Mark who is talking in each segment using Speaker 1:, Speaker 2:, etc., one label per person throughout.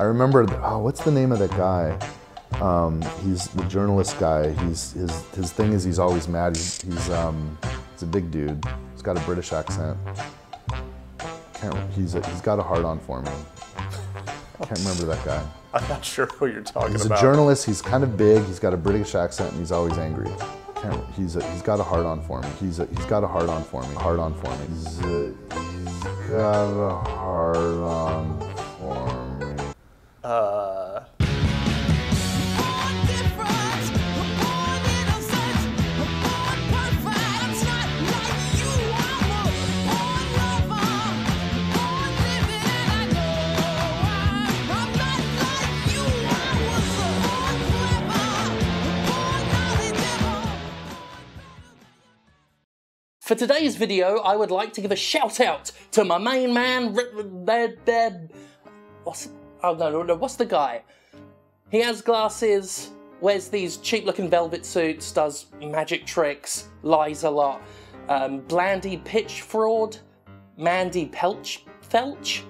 Speaker 1: I remember, what's the name of that guy? He's the journalist guy. His thing is he's always mad. He's a big dude. He's got a British accent. He's got a hard on for me. I can't remember that guy.
Speaker 2: I'm not sure who you're talking about.
Speaker 1: He's a journalist. He's kind of big. He's got a British accent, and he's always angry. He's got a hard on for me. He's got a hard on for me. Hard on for me. He's got a hard on for me.
Speaker 3: For today's video, I would like to give a shout out to my main man, what's the guy? He has glasses, wears these cheap looking velvet suits, does magic tricks, lies a lot. Blandy Pitch Fraud? Mandy Felch?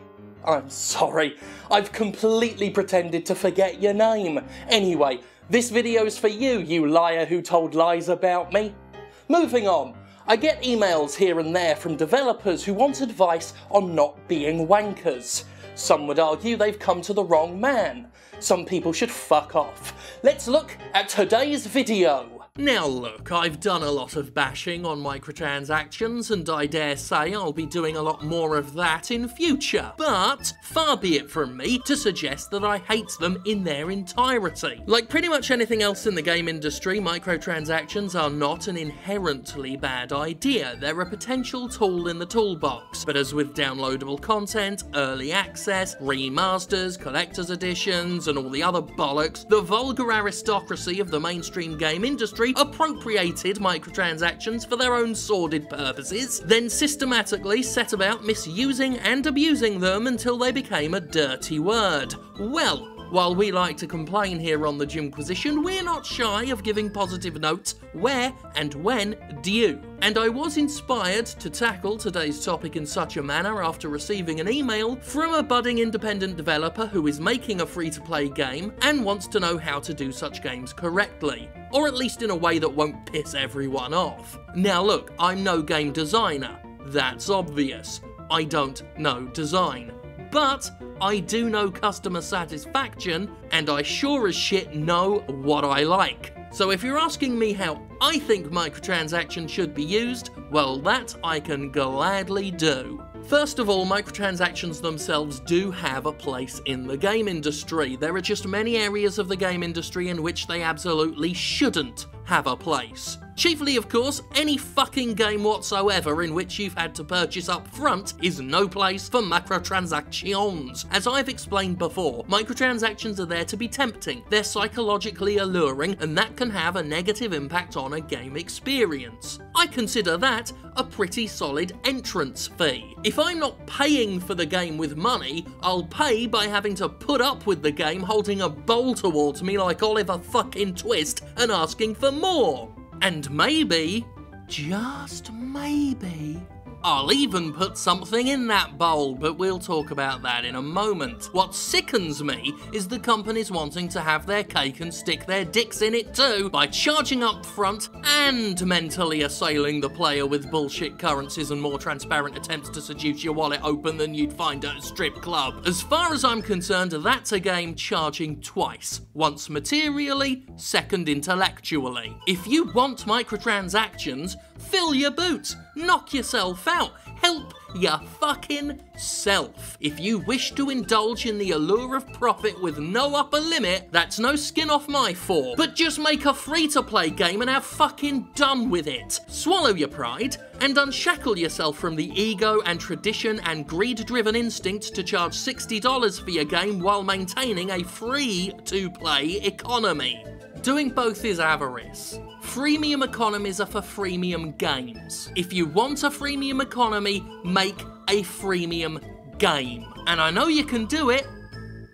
Speaker 3: I'm sorry, I've completely pretended to forget your name. Anyway, this video's for you, you liar who told lies about me. Moving on. I get emails here and there from developers who want advice on not being wankers. Some would argue they've come to the wrong man. Some people should fuck off. Let's look at today's video. Now look, I've done a lot of bashing on microtransactions, and I dare say I'll be doing a lot more of that in future. But far be it from me to suggest that I hate them in their entirety. Like pretty much anything else in the game industry, microtransactions are not an inherently bad idea. They're a potential tool in the toolbox. But as with downloadable content, early access, remasters, collector's editions, and all the other bollocks, the vulgar aristocracy of the mainstream game industry appropriated microtransactions for their own sordid purposes, then systematically set about misusing and abusing them until they became a dirty word. Well, while we like to complain here on the Jimquisition, we're not shy of giving positive notes where and when due. And I was inspired to tackle today's topic in such a manner after receiving an email from a budding independent developer who is making a free-to-play game and wants to know how to do such games correctly. Or at least in a way that won't piss everyone off. Now look, I'm no game designer. That's obvious. I don't know design. But I do know customer satisfaction, and I sure as shit know what I like. So if you're asking me how I think microtransactions should be used, well, that I can gladly do. First of all, microtransactions themselves do have a place in the game industry. There are just many areas of the game industry in which they absolutely shouldn't have a place. Chiefly, of course, any fucking game whatsoever in which you've had to purchase up front is no place for microtransactions. As I've explained before, microtransactions are there to be tempting, they're psychologically alluring, and that can have a negative impact on a game experience. I consider that a pretty solid entrance fee. If I'm not paying for the game with money, I'll pay by having to put up with the game holding a bowl towards me like Oliver fucking Twist and asking for more. And maybe, just maybe, I'll even put something in that bowl, but we'll talk about that in a moment. What sickens me is the companies wanting to have their cake and stick their dicks in it too, by charging up front and mentally assailing the player with bullshit currencies and more transparent attempts to seduce your wallet open than you'd find at a strip club. As far as I'm concerned, that's a game charging twice. Once materially, second intellectually. If you want microtransactions, fill your boots, knock yourself out, help your fucking self. If you wish to indulge in the allure of profit with no upper limit, that's no skin off my fork. But just make a free-to-play game and have fucking done with it. Swallow your pride and unshackle yourself from the ego and tradition and greed-driven instinct to charge $60 for your game while maintaining a free-to-play economy. Doing both is avarice. Freemium economies are for freemium games. If you want a freemium economy, make a freemium game. And I know you can do it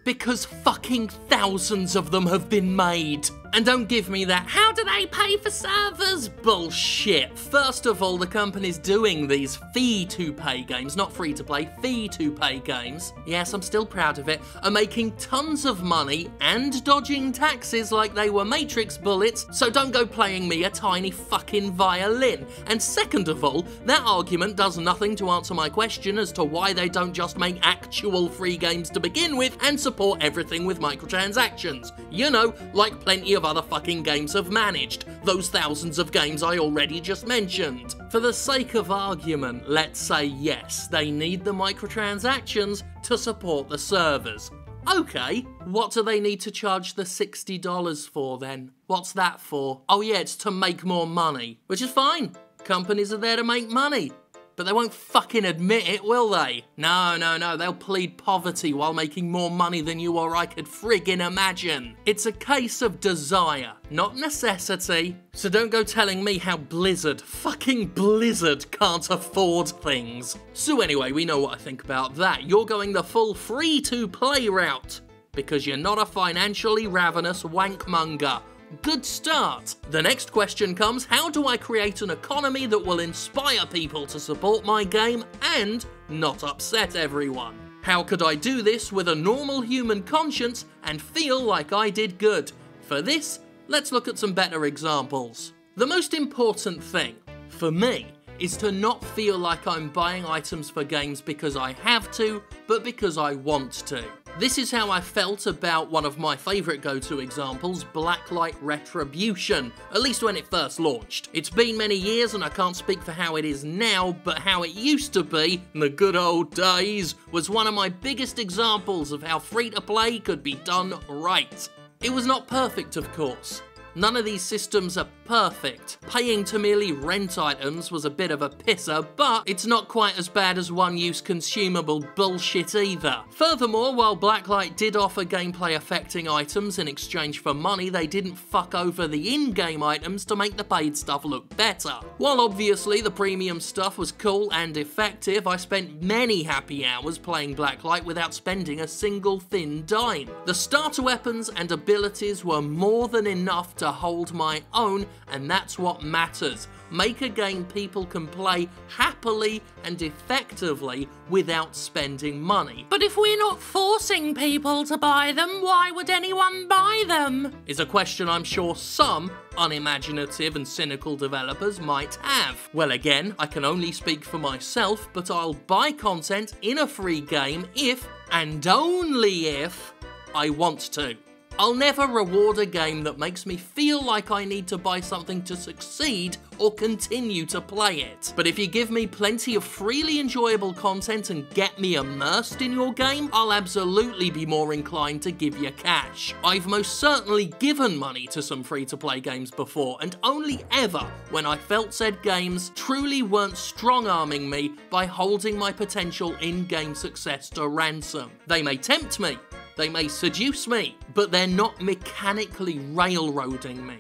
Speaker 3: because fucking thousands of them have been made. And don't give me that, how do they pay for servers? Bullshit. First of all, the companies doing these fee-to-pay games, not free-to-play, fee-to-pay games, yes, I'm still proud of it, are making tons of money and dodging taxes like they were Matrix bullets, so don't go playing me a tiny fucking violin. And second of all, that argument does nothing to answer my question as to why they don't just make actual free games to begin with and support everything with microtransactions. You know, like plenty of other fucking games have managed, those thousands of games I already just mentioned. For the sake of argument, let's say yes, they need the microtransactions to support the servers. Okay, what do they need to charge the $60 for then? What's that for? Oh yeah, it's to make more money, which is fine. Companies are there to make money. But they won't fucking admit it, will they? No, they'll plead poverty while making more money than you or I could friggin' imagine. It's a case of desire, not necessity. So don't go telling me how fucking Blizzard can't afford things. So anyway, we know what I think about that. You're going the full free-to-play route, because you're not a financially ravenous wankmonger. Good start. The next question comes, how do I create an economy that will inspire people to support my game and not upset everyone? How could I do this with a normal human conscience and feel like I did good? For this, let's look at some better examples. The most important thing, for me, is to not feel like I'm buying items for games because I have to, but because I want to. This is how I felt about one of my favourite go-to examples, Blacklight Retribution, at least when it first launched. It's been many years and I can't speak for how it is now, but how it used to be, in the good old days, was one of my biggest examples of how free-to-play could be done right. It was not perfect, of course. None of these systems are perfect. Paying to merely rent items was a bit of a pisser, but it's not quite as bad as one-use consumable bullshit either. Furthermore, while Blacklight did offer gameplay-affecting items in exchange for money, they didn't fuck over the in-game items to make the paid stuff look better. While obviously the premium stuff was cool and effective, I spent many happy hours playing Blacklight without spending a single thin dime. The starter weapons and abilities were more than enough to hold my own, and that's what matters. Make a game people can play happily and effectively without spending money. But if we're not forcing people to buy them, why would anyone buy them? Is a question I'm sure some unimaginative and cynical developers might have. Well, again, I can only speak for myself, but I'll buy content in a free game if, and only if, I want to. I'll never reward a game that makes me feel like I need to buy something to succeed or continue to play it. But if you give me plenty of freely enjoyable content and get me immersed in your game, I'll absolutely be more inclined to give you cash. I've most certainly given money to some free-to-play games before, and only ever when I felt said games truly weren't strong-arming me by holding my potential in-game success to ransom. They may tempt me, they may seduce me, but they're not mechanically railroading me.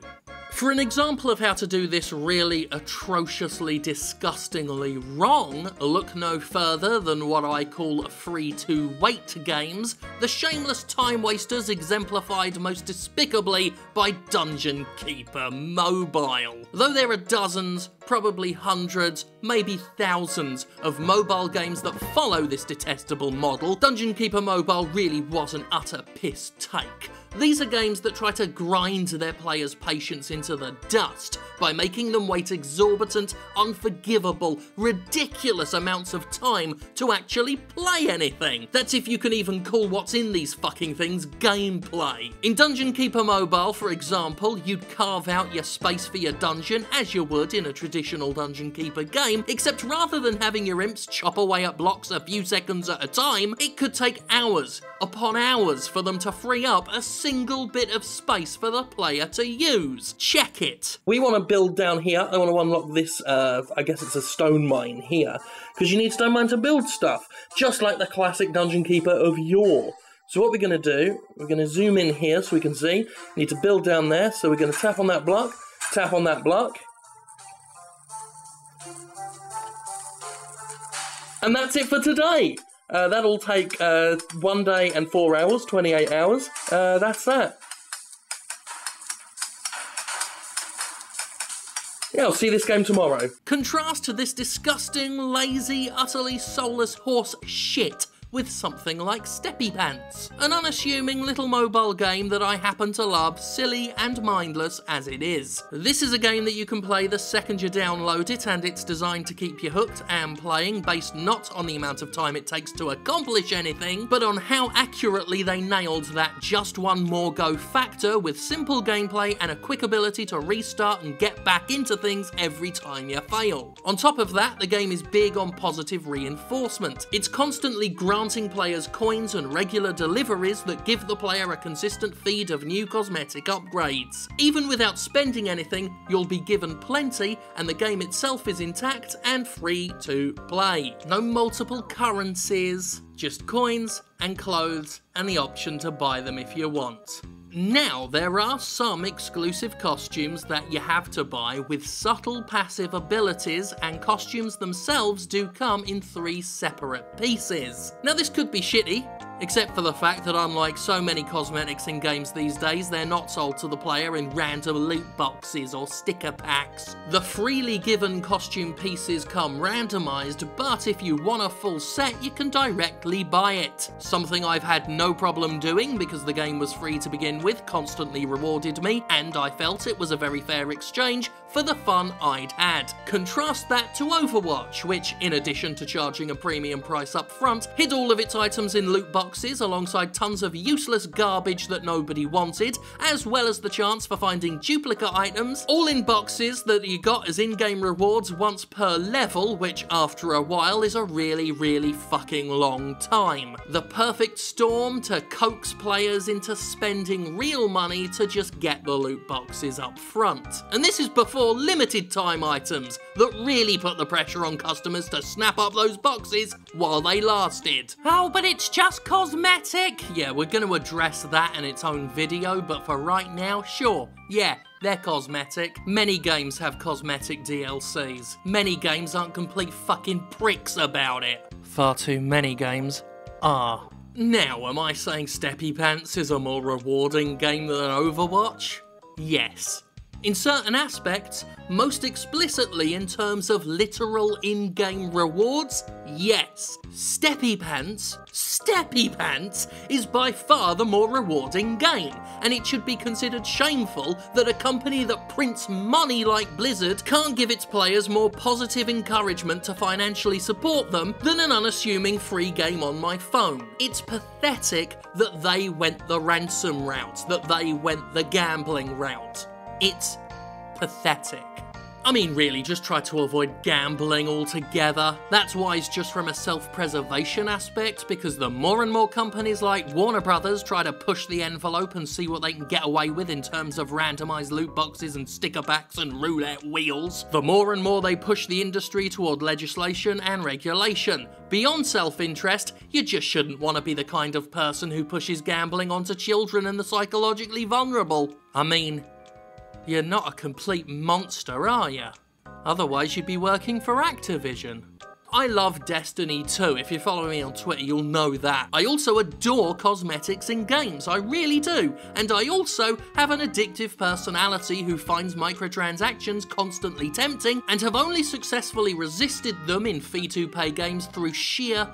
Speaker 3: For an example of how to do this really atrociously, disgustingly wrong, look no further than what I call free-to-wait games, the shameless time wasters exemplified most despicably by Dungeon Keeper Mobile. Though there are dozens, probably hundreds, maybe thousands of mobile games that follow this detestable model, Dungeon Keeper Mobile really was an utter piss take. These are games that try to grind their players' patience into the dust by making them wait exorbitant, unforgivable, ridiculous amounts of time to actually play anything. That's if you can even call what's in these fucking things gameplay. In Dungeon Keeper Mobile, for example, you'd carve out your space for your dungeon as you would in a traditional Dungeon Keeper game, except rather than having your imps chop away at blocks a few seconds at a time, it could take hours upon hours for them to free up a single bit of space for the player to use. Check it. We want to build down here. I want to unlock this, I guess it's a stone mine here, because you need stone mine to build stuff, just like the classic Dungeon Keeper of yore. So what we're going to do, we're going to zoom in here so we can see. We need to build down there, so we're going to tap on that block, tap on that block. And that's it for today. That'll take 1 day and 4 hours, 28 hours. That's that. Yeah, I'll see this game tomorrow. Contrast to this disgusting, lazy, utterly soulless horse shit with something like Steppy Pants, an unassuming little mobile game that I happen to love, silly and mindless as it is. This is a game that you can play the second you download it, and it's designed to keep you hooked and playing, based not on the amount of time it takes to accomplish anything, but on how accurately they nailed that just one more go factor with simple gameplay and a quick ability to restart and get back into things every time you fail. On top of that, the game is big on positive reinforcement. It's constantly granting players coins and regular deliveries that give the player a consistent feed of new cosmetic upgrades. Even without spending anything, you'll be given plenty, and the game itself is intact and free to play. No multiple currencies, just coins and clothes and the option to buy them if you want. Now, there are some exclusive costumes that you have to buy with subtle passive abilities, and costumes themselves do come in 3 separate pieces. Now, this could be shitty, except for the fact that unlike so many cosmetics in games these days, they're not sold to the player in random loot boxes or sticker packs. The freely given costume pieces come randomized, but if you want a full set, you can directly buy it. Something I've had no problem doing because the game was free to begin with, constantly rewarded me, and I felt it was a very fair exchange for the fun I'd had. Contrast that to Overwatch, which, in addition to charging a premium price up front, hid all of its items in loot boxes alongside tons of useless garbage that nobody wanted, as well as the chance for finding duplicate items, all in boxes that you got as in-game rewards once per level, which after a while is a really fucking long time. The perfect storm to coax players into spending real money to just get the loot boxes up front. And this is before limited time items that really put the pressure on customers to snap up those boxes while they lasted. Oh, but it's just cosmetic! Yeah, we're going to address that in its own video, but for right now, sure, yeah, they're cosmetic. Many games have cosmetic DLCs. Many games aren't complete fucking pricks about it. Far too many games are. Now, am I saying Steppy Pants is a more rewarding game than Overwatch? Yes. In certain aspects, most explicitly in terms of literal in-game rewards, yes. Steppy Pants is by far the more rewarding game, and it should be considered shameful that a company that prints money like Blizzard can't give its players more positive encouragement to financially support them than an unassuming free game on my phone. It's pathetic that they went the ransom route, that they went the gambling route. It's pathetic. I mean, really, just try to avoid gambling altogether. That's wise just from a self-preservation aspect, because the more and more companies like Warner Brothers try to push the envelope and see what they can get away with in terms of randomized loot boxes and sticker packs and roulette wheels, the more and more they push the industry toward legislation and regulation. Beyond self-interest, you just shouldn't want to be the kind of person who pushes gambling onto children and the psychologically vulnerable. I mean, you're not a complete monster, are you? Otherwise you'd be working for Activision. I love Destiny 2. If you follow me on Twitter, you'll know that. I also adore cosmetics in games, I really do. And I also have an addictive personality who finds microtransactions constantly tempting and have only successfully resisted them in F2P games through sheer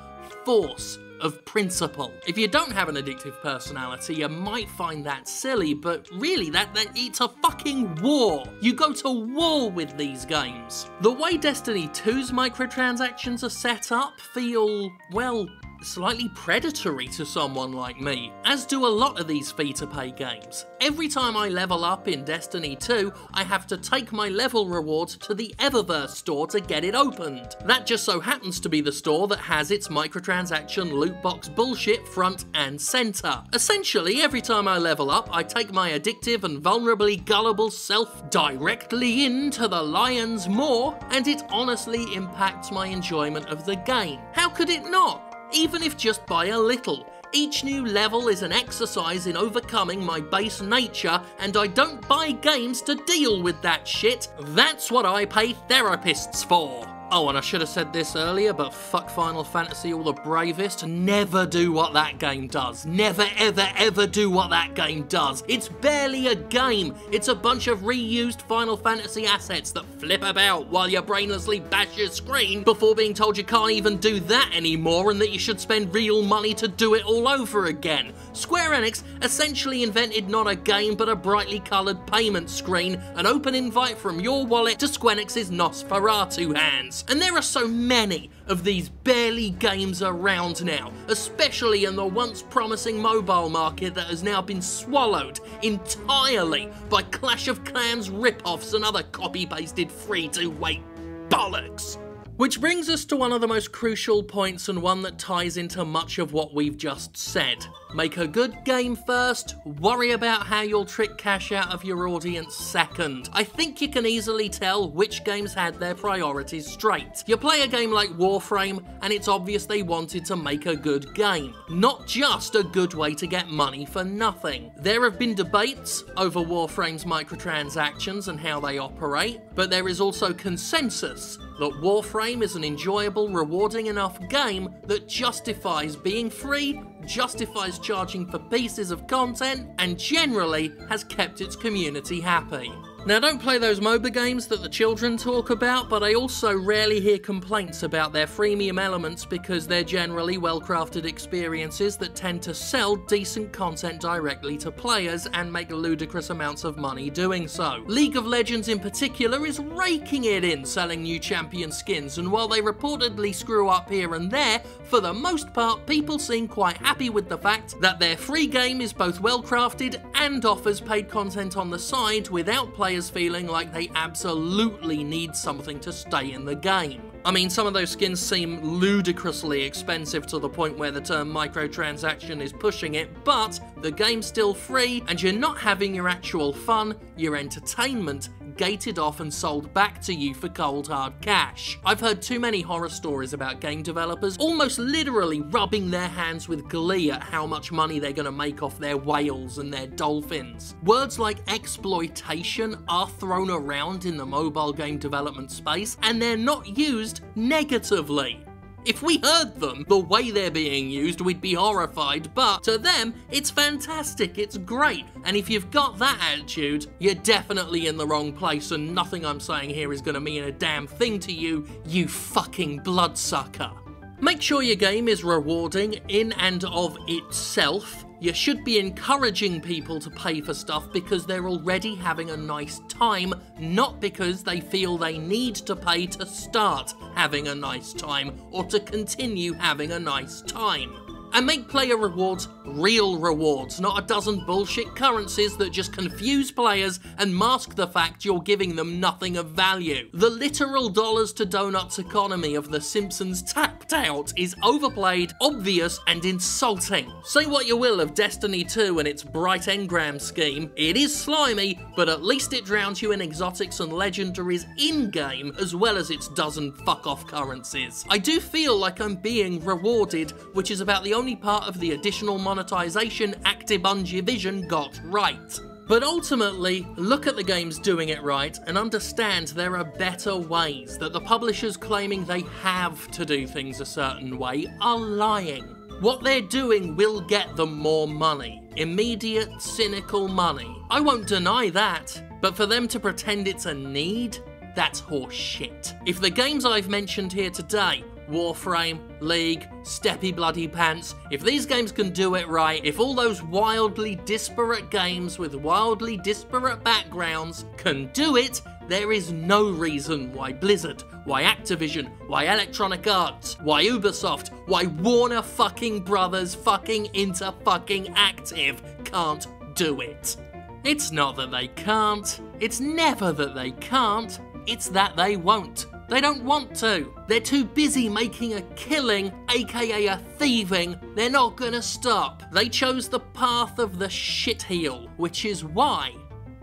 Speaker 3: force of principle. If you don't have an addictive personality, you might find that silly, but really it's a fucking war. You go to war with these games. The way Destiny 2's microtransactions are set up feel, well, slightly predatory to someone like me, as do a lot of these free-to-pay games. Every time I level up in Destiny 2, I have to take my level reward to the Eververse store to get it opened. That just so happens to be the store that has its microtransaction loot box bullshit front and center. Essentially, every time I level up, I take my addictive and vulnerably gullible self directly into the lion's maw, and it honestly impacts my enjoyment of the game. How could it not? Even if just by a little. Each new level is an exercise in overcoming my base nature, and I don't buy games to deal with that shit. That's what I pay therapists for. Oh, and I should have said this earlier, but fuck Final Fantasy all the bravest. Never do what that game does. Never, ever, ever do what that game does. It's barely a game. It's a bunch of reused Final Fantasy assets that flip about while you brainlessly bash your screen before being told you can't even do that anymore and that you should spend real money to do it all over again. Square Enix essentially invented not a game but a brightly coloured payment screen, an open invite from your wallet to Squenix's Nosferatu hands. And there are so many of these barely games around now, especially in the once promising mobile market that has now been swallowed entirely by Clash of Clans rip-offs and other copy-pasted free-to-wait bollocks. Which brings us to one of the most crucial points, and one that ties into much of what we've just said. Make a good game first, worry about how you'll trick cash out of your audience second. I think you can easily tell which games had their priorities straight. You play a game like Warframe, and it's obvious they wanted to make a good game, not just a good way to get money for nothing. There have been debates over Warframe's microtransactions and how they operate, but there is also consensus that Warframe is an enjoyable, rewarding enough game that justifies being free, justifies charging for pieces of content, and generally has kept its community happy. Now, don't play those MOBA games that the children talk about, but I also rarely hear complaints about their freemium elements because they're generally well-crafted experiences that tend to sell decent content directly to players and make ludicrous amounts of money doing so. League of Legends in particular is raking it in selling new champion skins, and while they reportedly screw up here and there, for the most part people seem quite happy with the fact that their free game is both well-crafted and offers paid content on the side without players feeling like they absolutely need something to stay in the game. I mean, some of those skins seem ludicrously expensive to the point where the term microtransaction is pushing it, but the game's still free and you're not having your actual fun, your entertainment, gated off and sold back to you for cold hard cash. I've heard too many horror stories about game developers almost literally rubbing their hands with glee at how much money they're going to make off their whales and their dolphins. Words like exploitation are thrown around in the mobile game development space, and they're not used negatively. If we heard them the way they're being used, we'd be horrified, but to them, it's fantastic, it's great, and if you've got that attitude, you're definitely in the wrong place, and nothing I'm saying here is going to mean a damn thing to you, you fucking bloodsucker. Make sure your game is rewarding in and of itself. You should be encouraging people to pay for stuff because they're already having a nice time, not because they feel they need to pay to start having a nice time or to continue having a nice time. And make player rewards real rewards, not a dozen bullshit currencies that just confuse players and mask the fact you're giving them nothing of value. The literal dollars to donuts economy of The Simpsons tapped out is overplayed, obvious, and insulting. Say what you will of Destiny 2 and its bright engram scheme, it is slimy, but at least it drowns you in exotics and legendaries in-game as well as its dozen fuck-off currencies. I do feel like I'm being rewarded, which is about the only part of the additional monetization Activision got right. But ultimately, look at the games doing it right and understand there are better ways, that the publishers claiming they have to do things a certain way are lying. What they're doing will get them more money. Immediate, cynical money. I won't deny that, but for them to pretend it's a need, that's horse shit. If the games I've mentioned here today, Warframe, League, Steppy Bloody Pants, if these games can do it right, if all those wildly disparate games with wildly disparate backgrounds can do it, there is no reason why Blizzard, why Activision, why Electronic Arts, why Ubisoft, why Warner fucking Brothers fucking Interactive can't do it. It's not that they can't, it's never that they can't, it's that they won't. They don't want to. They're too busy making a killing, aka a thieving. They're not gonna stop. They chose the path of the shitheel, which is why,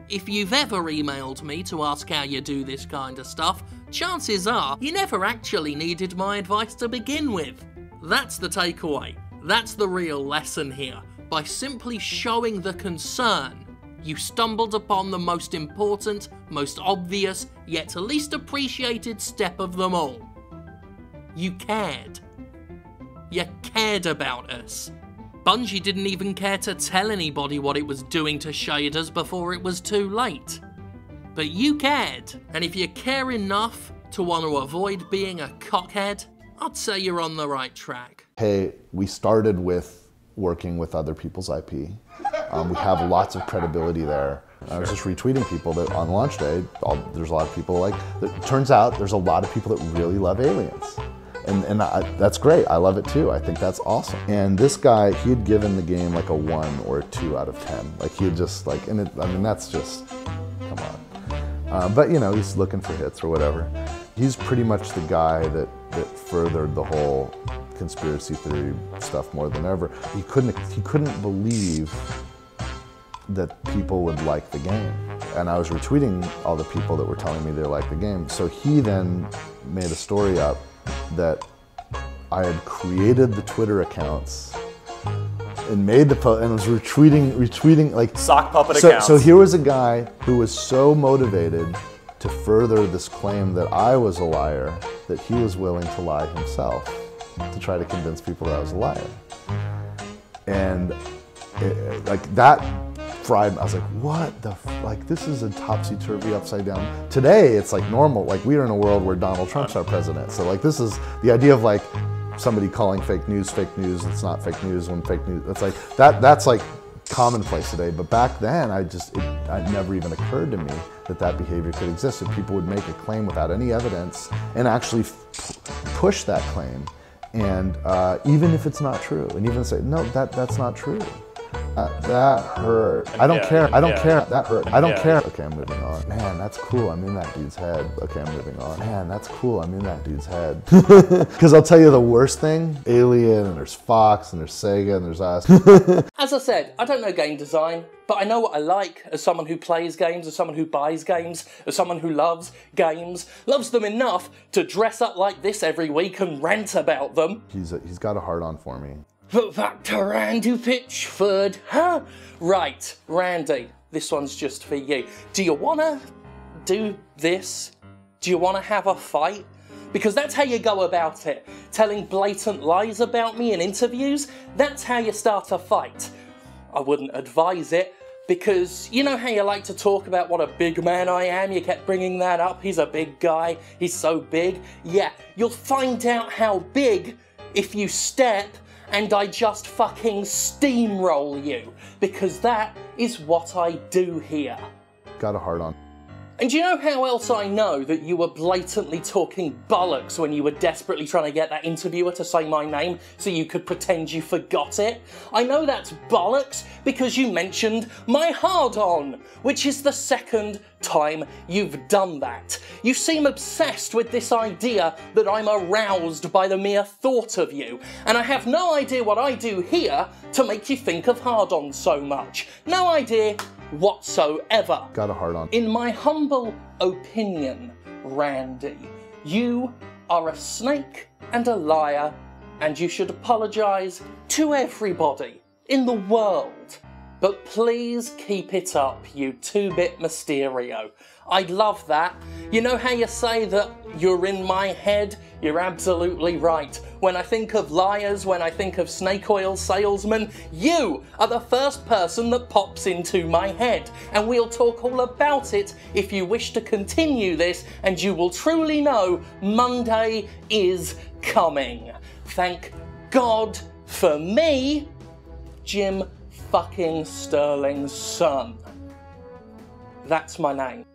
Speaker 3: if you've ever emailed me to ask how you do this kind of stuff, chances are you never actually needed my advice to begin with. That's the takeaway. That's the real lesson here. By simply showing the concern, you stumbled upon the most important, most obvious, yet least appreciated step of them all. You cared. You cared about us. Bungie didn't even care to tell anybody what it was doing to shaders before it was too late. But you cared, and if you care enough to want to avoid being a cockhead, I'd say you're on the right track.
Speaker 1: Hey, we started with working with other people's IP. We have lots of credibility there. I was just retweeting people that on launch day, there's a lot of people like, it turns out there's a lot of people that really love Aliens. And that's great, I love it too, I think that's awesome. And this guy, he had given the game like a 1 or a 2 out of 10. Like he had just like, and it, I mean, that's just, come on. But you know, he's looking for hits or whatever. He's pretty much the guy that furthered the whole conspiracy theory stuff more than ever. He couldn't believe that people would like the game. And I was retweeting all the people that were telling me they liked the game. So he then made a story up that I had created the Twitter accounts and made the post and was retweeting like
Speaker 2: sock puppet accounts.
Speaker 1: So here was a guy who was so motivated to further this claim that I was a liar that he was willing to lie himself to try to convince people that I was a liar. And like that fried me. I was like, what the like this is a topsy-turvy upside down. Today it's like normal, like we're in a world where Donald Trump's our president. So like this is the idea of like somebody calling fake news, it's not fake news when fake news, it's like that's like commonplace today. But back then it never even occurred to me that behavior could exist. And people would make a claim without any evidence and actually push that claim. And even if it's not true, and even say, no, that's not true. That hurt. I don't care. I don't care. That hurt. I don't care. Okay, I'm moving on. Man, that's cool. I'm in that dude's head. Okay, I'm moving on. Man, that's cool. I'm in that dude's head. Because I'll tell you the worst thing. Alien, and there's Fox, and there's Sega, and there's us.
Speaker 3: As I said, I don't know game design, but I know what I like as someone who plays games, as someone who buys games, as someone who loves games, loves them enough to dress up like this every week and rant about them.
Speaker 1: He's got a hard on for me.
Speaker 3: But back to Randy Pitchford, huh? Right, Randy, this one's just for you. Do you wanna do this? Do you wanna have a fight? Because that's how you go about it. Telling blatant lies about me in interviews, that's how you start a fight. I wouldn't advise it, because you know how you like to talk about what a big man I am? You kept bringing that up. He's a big guy. He's so big. Yeah, you'll find out how big if you step and I just fucking steamroll you, because that is what I do here.
Speaker 1: Got a hard on.
Speaker 3: And do you know how else I know that you were blatantly talking bollocks when you were desperately trying to get that interviewer to say my name so you could pretend you forgot it? I know that's bollocks because you mentioned my hard-on, which is the second time you've done that. You seem obsessed with this idea that I'm aroused by the mere thought of you, and I have no idea what I do here to make you think of hard-on so much. No idea whatsoever.
Speaker 1: Got a hard on.
Speaker 3: In my humble opinion, Randy, you are a snake and a liar, and you should apologise to everybody in the world. But please keep it up, you 2-bit Mysterio. I'd love that. You know how you say that you're in my head? You're absolutely right. When I think of liars, when I think of snake oil salesmen, you are the first person that pops into my head. And we'll talk all about it if you wish to continue this, and you will truly know Monday is coming. Thank God for me, Jim fucking Sterling's son. That's my name.